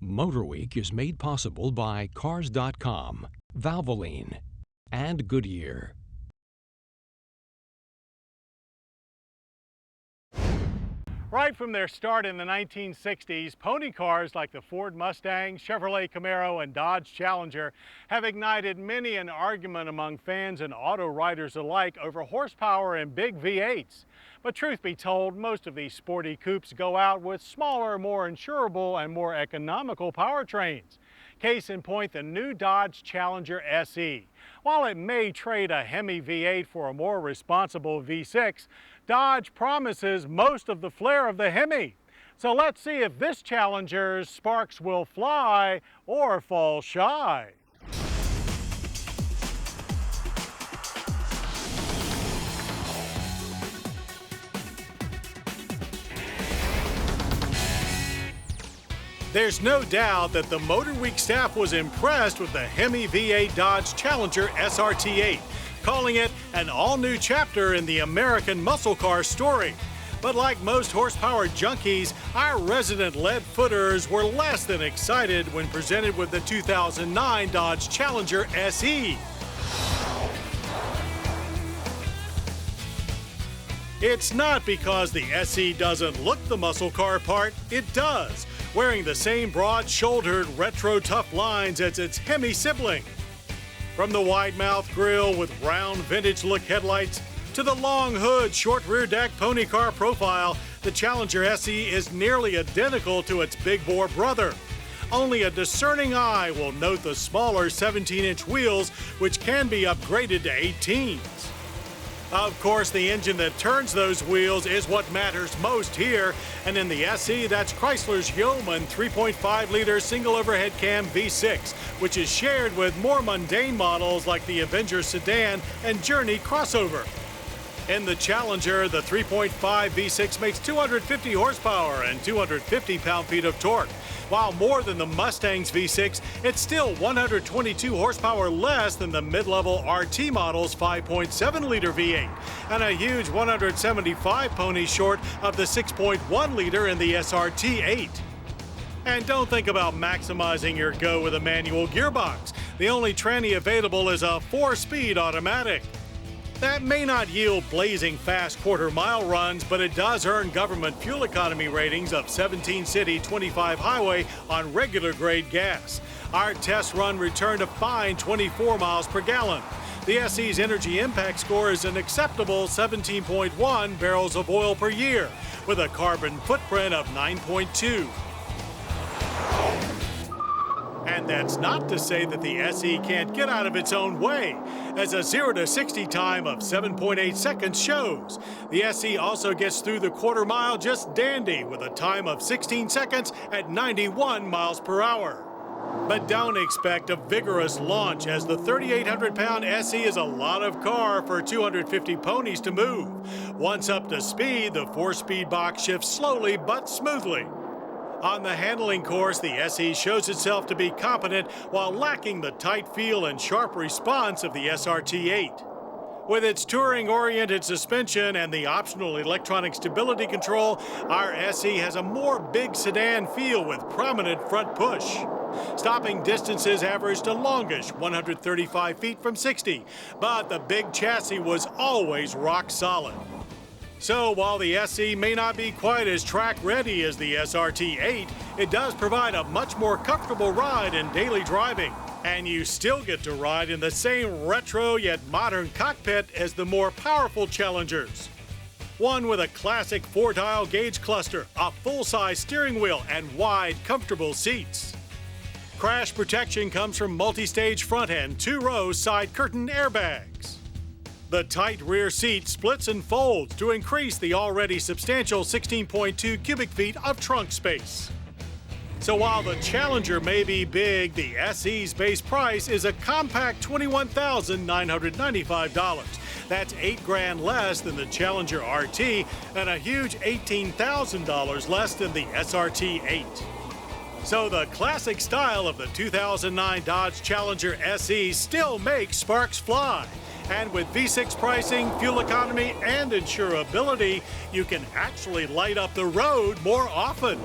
MotorWeek is made possible by Cars.com, Valvoline, and Goodyear. Right from their start in the 1960s, pony cars like the Ford Mustang, Chevrolet Camaro, and Dodge Challenger have ignited many an argument among fans and auto riders alike over horsepower and big V8s. But truth be told, most of these sporty coupes go out with smaller, more insurable, and more economical powertrains. Case in point, the new Dodge Challenger SE. While it may trade a Hemi V8 for a more responsible V6, Dodge promises most of the flair of the Hemi. So let's see if this Challenger's sparks will fly or fall shy. There's no doubt that the MotorWeek staff was impressed with the Hemi V8 Dodge Challenger SRT8, calling it an all-new chapter in the American muscle car story. But like most horsepower junkies, our resident lead-footers were less than excited when presented with the 2009 Dodge Challenger SE. It's not because the SE doesn't look the muscle car part, it does, wearing the same broad-shouldered, retro-tough lines as its Hemi sibling. From the wide-mouth grille with round vintage-look headlights to the long hood, short rear deck pony car profile, the Challenger SE is nearly identical to its big-bore brother. Only a discerning eye will note the smaller 17-inch wheels, which can be upgraded to 18s. Of course, the engine that turns those wheels is what matters most here, and in the SE, that's Chrysler's Yeoman 3.5-liter single overhead cam V6, which is shared with more mundane models like the Avenger sedan and Journey crossover. In the Challenger, the 3.5 V6 makes 250 horsepower and 250 pound-feet of torque. While more than the Mustang's V6, it's still 122 horsepower less than the mid-level RT model's 5.7-liter V8, and a huge 175 ponies short of the 6.1-liter in the SRT8. And don't think about maximizing your go with a manual gearbox. The only tranny available is a 4-speed automatic. That may not yield blazing fast quarter-mile runs, but it does earn government fuel economy ratings of 17 city, 25 highway on regular grade gas. Our test run returned a fine 24 miles per gallon. The SE's energy impact score is an acceptable 17.1 barrels of oil per year, with a carbon footprint of 9.2. And that's not to say that the SE can't get out of its own way, as a 0 to 60 time of 7.8 seconds shows. The SE also gets through the quarter mile just dandy with a time of 16 seconds at 91 miles per hour. But don't expect a vigorous launch, as the 3,800-pound SE is a lot of car for 250 ponies to move. Once up to speed, the 4-speed box shifts slowly but smoothly. On the handling course, the SE shows itself to be competent while lacking the tight feel and sharp response of the SRT8. With its touring-oriented suspension and the optional electronic stability control, our SE has a more big sedan feel with prominent front push. Stopping distances averaged a longish 135 feet from 60, but the big chassis was always rock solid. So while the SE may not be quite as track-ready as the SRT8, it does provide a much more comfortable ride in daily driving. And you still get to ride in the same retro yet modern cockpit as the more powerful Challengers. One with a classic 4-dial gauge cluster, a full-size steering wheel, and wide, comfortable seats. Crash protection comes from multi-stage front and 2-row side curtain airbags. The tight rear seat splits and folds to increase the already substantial 16.2 cubic feet of trunk space. So while the Challenger may be big, the SE's base price is a compact $21,995. That's $8,000 less than the Challenger RT and a huge $18,000 less than the SRT8. So the classic style of the 2009 Dodge Challenger SE still makes sparks fly. And with V6 pricing, fuel economy, and insurability, you can actually light up the road more often.